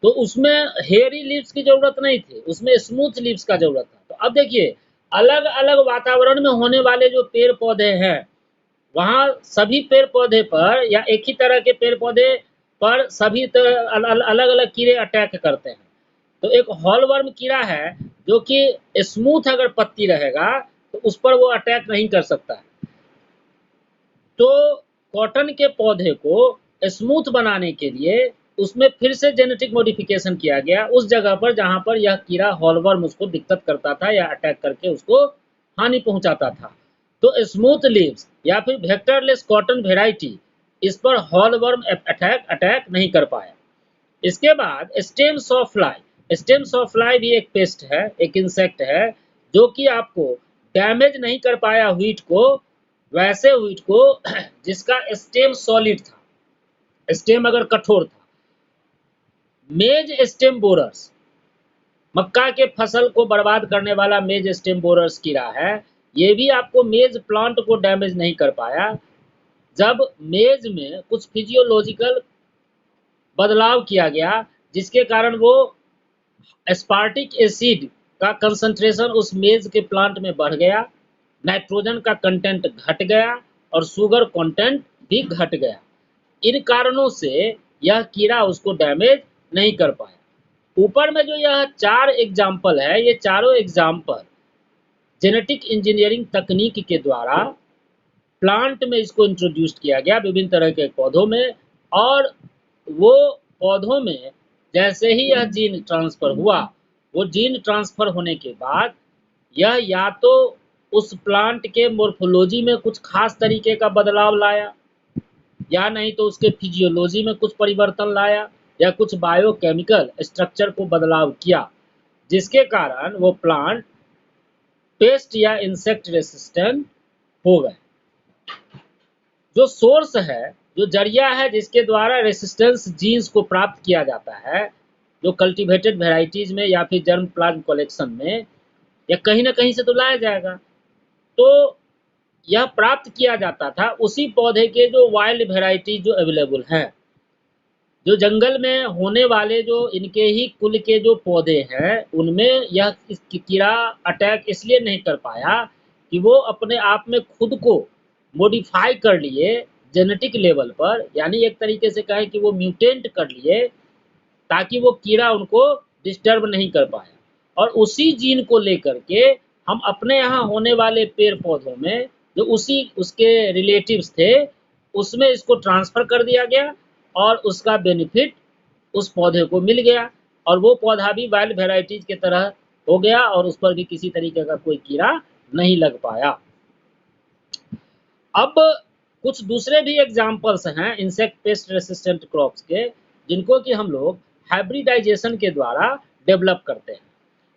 तो उसमें हेयरी लीव्स की जरूरत नहीं थी, उसमें स्मूथ लीव्स का जरूरत था। तो अब देखिए, अलग अलग वातावरण में होने वाले जो पेड़ पौधे हैं, वहाँ सभी पेड़ पौधे पर या एक ही तरह के पेड़ पौधे पर सभी अलग अलग कीड़े अटैक करते हैं। तो एक हॉलवर्म कीड़ा है जो कि स्मूथ अगर पत्ती रहेगा तो उस पर वो अटैक नहीं कर सकता है। तो कॉटन के पौधे को स्मूथ बनाने के लिए उसमें फिर से जेनेटिक मॉडिफिकेशन किया गया उस जगह पर जहां पर यह कीड़ा हॉलवर्म उसको दिक्कत करता था या अटैक करके उसको हानि पहुंचाता था। तो स्मूथ लीव्स या फिर वेक्टरलेस कॉटन वेराइटी, इस पर हॉलवर्म अटैक नहीं कर पाया। इसके बाद स्टेम सॉफ्लाई, स्टेम सॉफ्लाई भी एक पेस्ट है, एक इंसेक्ट है, जो कि आपको डैमेज नहीं कर पाया व्हीट को, वैसे व्हीट को जिसका स्टेम सॉलिड था, स्टेम अगर कठोर था। मेज स्टेम बोरर्स, मक्का के फसल को बर्बाद करने वाला मेज स्टेम बोरर्स कीड़ा है। ये भी आपको मेज प्लांट को डैमेज नहीं कर पाया। जब मेज में कुछ फिजियोलॉजिकल बदलाव किया गया जिसके कारण वो एस्पार्टिक एसिड का कंसंट्रेशन उस मेज के प्लांट में बढ़ गया, नाइट्रोजन का कंटेंट घट गया और शुगर कंटेंट भी घट गया। इन कारणों से यह कीड़ा उसको डैमेज नहीं कर पाया। ऊपर में जो यह 4 एग्जाम्पल है, ये चारों एग्जाम्पल जेनेटिक इंजीनियरिंग तकनीक के द्वारा प्लांट में इसको इंट्रोड्यूस किया गया विभिन्न तरह के पौधों में। और वो पौधों में जैसे ही यह जीन ट्रांसफर हुआ, वो जीन ट्रांसफर होने के बाद यह या तो उस प्लांट के मोर्फोलॉजी में कुछ खास तरीके का बदलाव लाया, या नहीं तो उसके फिजियोलॉजी में कुछ परिवर्तन लाया, या कुछ बायोकेमिकल स्ट्रक्चर को बदलाव किया, जिसके कारण वो प्लांट पेस्ट या इंसेक्ट रेसिस्टेंट हो गए। जो सोर्स है, जो जरिया है जिसके द्वारा रेसिस्टेंस जीन्स को प्राप्त किया जाता है, जो कल्टीवेटेड वेराइटीज में या फिर जर्म प्लाज्म कलेक्शन में या कहीं ना कहीं से तो लाया जाएगा। तो यह प्राप्त किया जाता था उसी पौधे के जो वाइल्ड वेराइटी जो अवेलेबल हैं, जो जंगल में होने वाले जो इनके ही कुल के जो पौधे हैं, उनमें यह कीड़ा अटैक इसलिए नहीं कर पाया कि वो अपने आप में खुद को मॉडिफाई कर लिए जेनेटिक लेवल पर, यानी एक तरीके से कहें कि वो म्यूटेंट कर लिए ताकि वो कीड़ा उनको डिस्टर्ब नहीं कर पाया। और उसी जीन को लेकर के हम अपने यहाँ होने वाले पेड़ पौधों में जो उसी उसके रिलेटिव्स थे, उसमें इसको ट्रांसफर कर दिया गया और उसका बेनिफिट उस पौधे को मिल गया, और वो पौधा भी वाइल्ड वेराइटीज की तरह हो गया और उस पर भी किसी तरीके का कोई कीड़ा नहीं लग पाया। अब कुछ दूसरे भी एग्जाम्पल्स हैं इंसेक्ट पेस्ट रेसिस्टेंट क्रॉप्स के, जिनको कि हम लोग हाइब्रिडाइजेशन के द्वारा डेवलप करते हैं।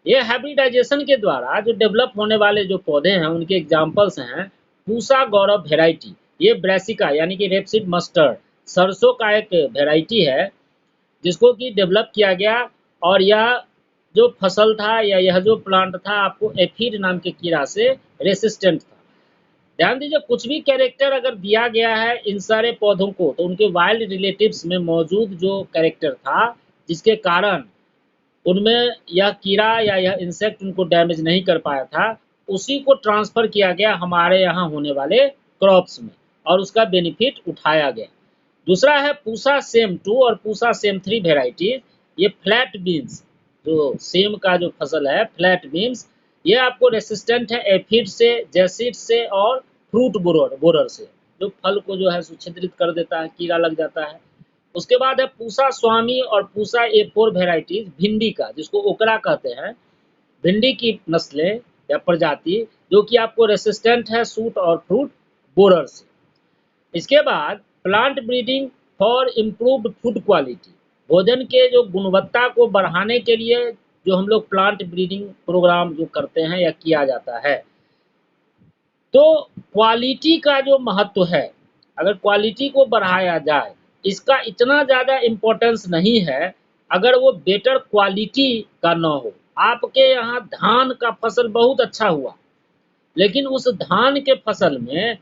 ये हाइब्रिडाइजेशन के द्वारा जो डेवलप होने वाले जो पौधे हैं, उनके एग्जाम्पल्स हैं पूसा गौरव वेराइटी, ये ब्रेसिका यानी कि रेपसीड मस्टर्ड सरसों का एक वेराइटी है जिसको कि डेवलप किया गया। और यह जो फसल था या यह जो प्लांट था, आपको एफिड नाम के कीड़ा से रेसिस्टेंट था। ध्यान दीजिए, कुछ भी कैरेक्टर अगर दिया गया है इन सारे पौधों को, तो उनके वाइल्ड रिलेटिव्स में मौजूद जो कैरेक्टर था जिसके कारण उनमें यह कीड़ा या यह इंसेक्ट उनको डैमेज नहीं कर पाया था, उसी को ट्रांसफर किया गया हमारे यहाँ होने वाले क्रॉप्स में और उसका बेनिफिट उठाया गया। दूसरा है पूसा सेम 2 और पूसा सेम 3 वेराइटीज। ये फ्लैट बीन्स, जो सेम का जो फसल है फ्लैट बीन्स, ये आपको रेसिस्टेंट है एफिड से, जैसिड से और फ्रूट बोरर से, जो फल को जो है छिद्रित कर देता है, कीड़ा लग जाता है। उसके बाद है पूसा स्वामी और पूसा A4 वेराइटीज भिंडी का, जिसको ओकरा कहते हैं, भिंडी की नस्लें या प्रजाति, जो कि आपको रेसिस्टेंट है सूट और फ्रूट बोरर से। इसके बाद plant breeding for improved food quality, भोजन के जो गुणवत्ता को बढ़ाने के लिए जो हम लोग प्लांट ब्रीडिंग प्रोग्राम जो करते हैं या किया जाता है। तो क्वालिटी का जो महत्व है, अगर क्वालिटी को बढ़ाया जाए, इसका इतना ज़्यादा इम्पोर्टेंस नहीं है अगर वो बेटर क्वालिटी का ना हो। आपके यहाँ धान का फसल बहुत अच्छा हुआ, लेकिन उस धान के फसल में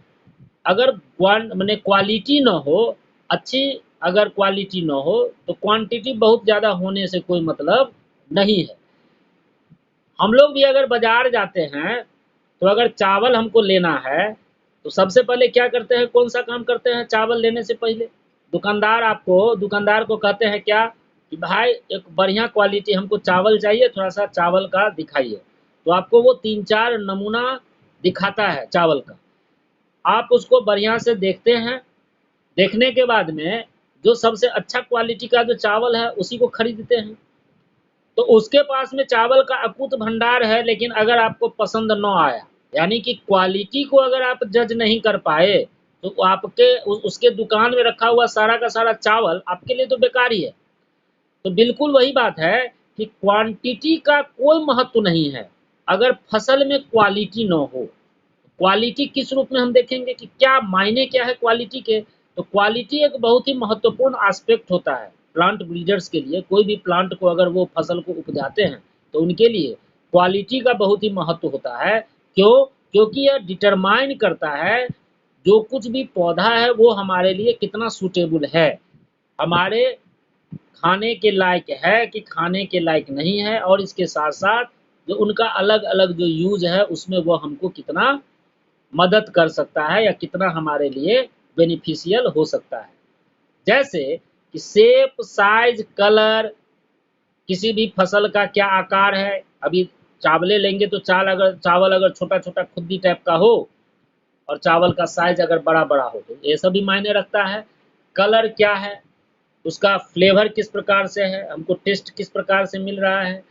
अगर माने क्वालिटी न हो, अच्छी अगर क्वालिटी न हो, तो क्वांटिटी बहुत ज़्यादा होने से कोई मतलब नहीं है। हम लोग भी अगर बाजार जाते हैं, तो अगर चावल हमको लेना है, तो सबसे पहले क्या करते हैं, कौन सा काम करते हैं चावल लेने से पहले? दुकानदार को कहते हैं क्या कि भाई एक बढ़िया क्वालिटी हमको चावल चाहिए, थोड़ा सा चावल का दिखाइए। तो आपको वो 3-4 नमूना दिखाता है चावल का, आप उसको बढ़िया से देखते हैं। देखने के बाद में जो सबसे अच्छा क्वालिटी का जो चावल है उसी को खरीदते हैं। तो उसके पास में चावल का अकूत भंडार है, लेकिन अगर आपको पसंद न आया, यानी कि क्वालिटी को अगर आप जज नहीं कर पाए, तो आपके उसके दुकान में रखा हुआ सारा का सारा चावल आपके लिए तो बेकार ही है। तो बिल्कुल वही बात है कि क्वांटिटी का कोई महत्व नहीं है अगर फसल में क्वालिटी न हो। क्वालिटी किस रूप में हम देखेंगे कि क्या मायने क्या है क्वालिटी के। तो क्वालिटी एक बहुत ही महत्वपूर्ण एस्पेक्ट होता है प्लांट ब्रीडर्स के लिए। कोई भी प्लांट को अगर वो फसल को उपजाते हैं, तो उनके लिए क्वालिटी का बहुत ही महत्व होता है। क्यों? क्योंकि यह डिटरमाइन करता है जो कुछ भी पौधा है वो हमारे लिए कितना सूटेबल है, हमारे खाने के लायक है कि खाने के लायक नहीं है, और इसके साथ साथ जो उनका अलग अलग जो यूज है उसमें वो हमको कितना मदद कर सकता है या कितना हमारे लिए बेनिफिशियल हो सकता है। जैसे कि शेप, साइज, कलर, किसी भी फसल का क्या आकार है। अभी चावले लेंगे तो चावल अगर छोटा छोटा खुद्दी टाइप का हो और चावल का साइज अगर बड़ा बड़ा हो, तो ये सब भी मायने रखता है। कलर क्या है, उसका फ्लेवर किस प्रकार से है, हमको टेस्ट किस प्रकार से मिल रहा है,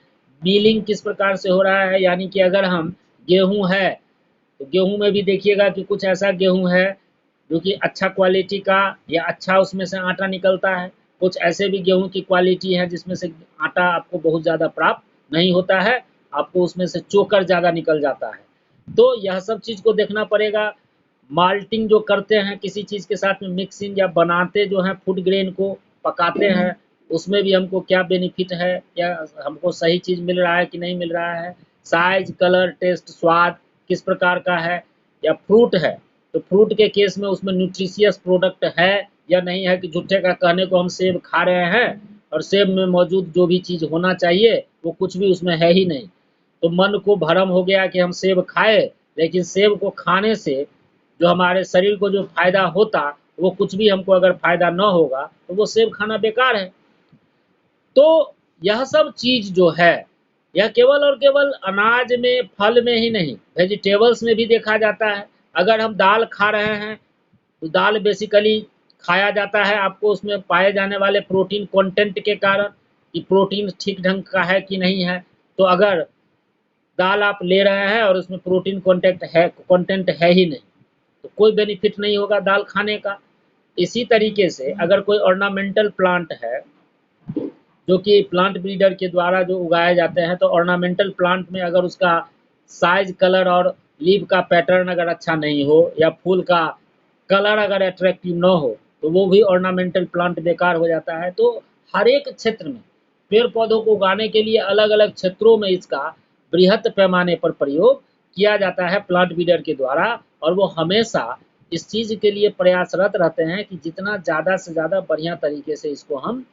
मिलिंग किस प्रकार से हो रहा है। यानी कि अगर हम गेहूं है, तो गेहूं में भी देखिएगा कि कुछ ऐसा गेहूं है जो कि अच्छा क्वालिटी का या अच्छा उसमें से आटा निकलता है। कुछ ऐसे भी गेहूं की क्वालिटी है जिसमें से आटा आपको बहुत ज़्यादा प्राप्त नहीं होता है, आपको उसमें से चोकर ज़्यादा निकल जाता है। तो यह सब चीज़ को देखना पड़ेगा। माल्टिंग जो करते हैं किसी चीज़ के साथ में मिक्सिंग या बनाते जो हैं फूड ग्रेन को पकाते हैं, उसमें भी हमको क्या बेनिफिट है, या हमको सही चीज़ मिल रहा है कि नहीं मिल रहा है। साइज, कलर, टेस्ट, स्वाद किस प्रकार का है। या फ्रूट है, तो फ्रूट के केस में उसमें न्यूट्रिशियस प्रोडक्ट है या नहीं है, कि झूठे का कहने को हम सेब खा रहे हैं और सेब में मौजूद जो भी चीज़ होना चाहिए वो कुछ भी उसमें है ही नहीं। तो मन को भ्रम हो गया कि हम सेब खाए, लेकिन सेब को खाने से जो हमारे शरीर को जो फायदा होता, वो कुछ भी हमको अगर फायदा न होगा तो वो सेब खाना बेकार है। तो यह सब चीज जो है, यह केवल और केवल अनाज में, फल में ही नहीं, वेजिटेबल्स में भी देखा जाता है। अगर हम दाल खा रहे हैं, तो दाल बेसिकली खाया जाता है आपको उसमें पाए जाने वाले प्रोटीन कंटेंट के कारण, कि प्रोटीन ठीक ढंग का है कि नहीं है। तो अगर दाल आप ले रहे हैं और उसमें प्रोटीन कंटेंट है ही नहीं, तो कोई बेनिफिट नहीं होगा दाल खाने का। इसी तरीके से अगर कोई ऑर्नामेंटल प्लांट है जो कि प्लांट ब्रीडर के द्वारा जो उगाए जाते हैं, तो ऑर्नामेंटल प्लांट में अगर उसका साइज, कलर और लीव का पैटर्न अगर अच्छा नहीं हो, या फूल का कलर अगर अट्रैक्टिव न हो, तो वो भी ऑर्नामेंटल प्लांट बेकार हो जाता है। तो हर एक क्षेत्र में पेड़ पौधों को उगाने के लिए अलग अलग क्षेत्रों में इसका बृहत पैमाने पर प्रयोग किया जाता है प्लांट ब्रीडर के द्वारा। और वो हमेशा इस चीज़ के लिए प्रयासरत रहते हैं कि जितना ज़्यादा से ज़्यादा बढ़िया तरीके से इसको हम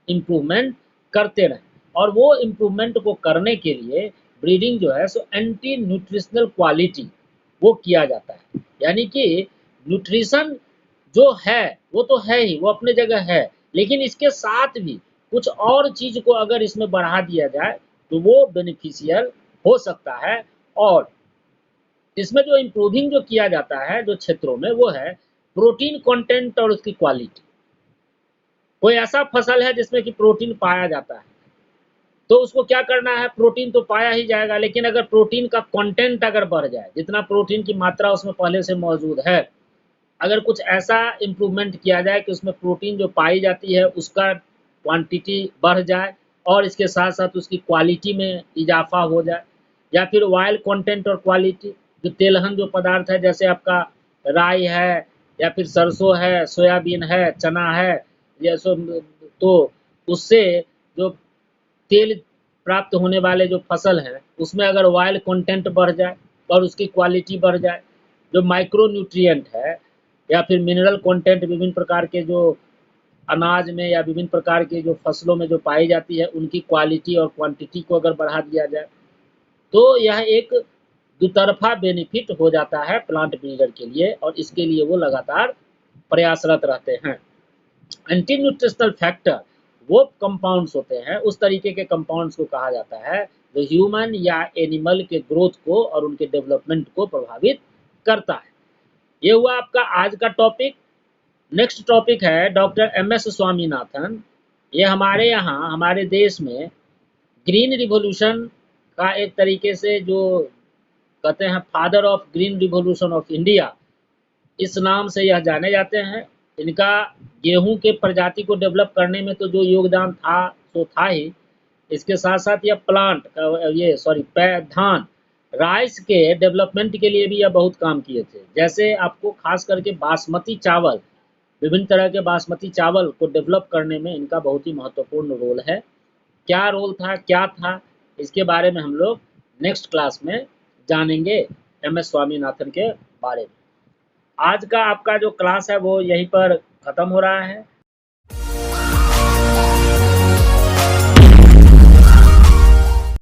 इम्प्रूवमेंट करते रहें। और वो इम्प्रूवमेंट को करने के लिए ब्रीडिंग जो है सो एंटी न्यूट्रिशनल क्वालिटी वो किया जाता है। यानी कि न्यूट्रिशन जो है वो तो है ही, वो अपने जगह है, लेकिन इसके साथ भी कुछ और चीज़ को अगर इसमें बढ़ा दिया जाए तो वो बेनिफिशियल हो सकता है। और इसमें जो इम्प्रूविंग जो किया जाता है जो क्षेत्रों में, वो है प्रोटीन कंटेंट और उसकी क्वालिटी। कोई ऐसा फसल है जिसमें कि प्रोटीन पाया जाता है, तो उसको क्या करना है, प्रोटीन तो पाया ही जाएगा, लेकिन अगर प्रोटीन का कंटेंट अगर बढ़ जाए, जितना प्रोटीन की मात्रा उसमें पहले से मौजूद है, अगर कुछ ऐसा इम्प्रूवमेंट किया जाए कि उसमें प्रोटीन जो पाई जाती है उसका क्वांटिटी बढ़ जाए, और इसके साथ साथ उसकी क्वालिटी में इजाफा हो जाए। या फिर ऑयल कंटेंट और क्वालिटी, जो तेलहन जो पदार्थ है, जैसे आपका राई है या फिर सरसों है, सोयाबीन है, चना है, जैसे, तो उससे जो तेल प्राप्त होने वाले जो फसल हैं उसमें अगर ऑयल कंटेंट बढ़ जाए और उसकी क्वालिटी बढ़ जाए, जो माइक्रो न्यूट्रिएंट है या फिर मिनरल कंटेंट विभिन्न प्रकार के जो अनाज में या विभिन्न प्रकार के जो फसलों में जो पाई जाती है उनकी क्वालिटी और क्वांटिटी को अगर बढ़ा दिया जाए तो यह एक दुतरफा बेनिफिट हो जाता है प्लांट बिल्डर के लिए, और इसके लिए वो लगातार प्रयासरत रहते हैं। एंटी न्यूट्रिशनल फैक्टर वो कंपाउंड्स होते हैं, उस तरीके के कंपाउंड्स को कहा जाता है जो ह्यूमन या एनिमल के ग्रोथ को और उनके डेवलपमेंट को प्रभावित करता है। ये हुआ आपका आज का टॉपिक। नेक्स्ट टॉपिक है डॉक्टर एम.एस. स्वामीनाथन। ये हमारे यहाँ हमारे देश में ग्रीन रिवॉल्यूशन का एक तरीके से जो कहते हैं father of green revolution of India, इस नाम से यह जाने जाते हैं। इनका गेहूं के प्रजाति को डेवलप करने में तो जो योगदान था तो था ही, इसके साथ साथ यह धान राइस के डेवलपमेंट के लिए भी यह बहुत काम किए थे। जैसे आपको खास करके बासमती चावल, विभिन्न तरह के बासमती चावल को डेवलप करने में इनका बहुत ही महत्वपूर्ण रोल है। क्या रोल था, क्या था, इसके बारे में हम लोग नेक्स्ट क्लास में जानेंगे एम.एस. स्वामीनाथन के बारे में। आज का आपका जो क्लास है वो यहीं पर ख़त्म हो रहा है।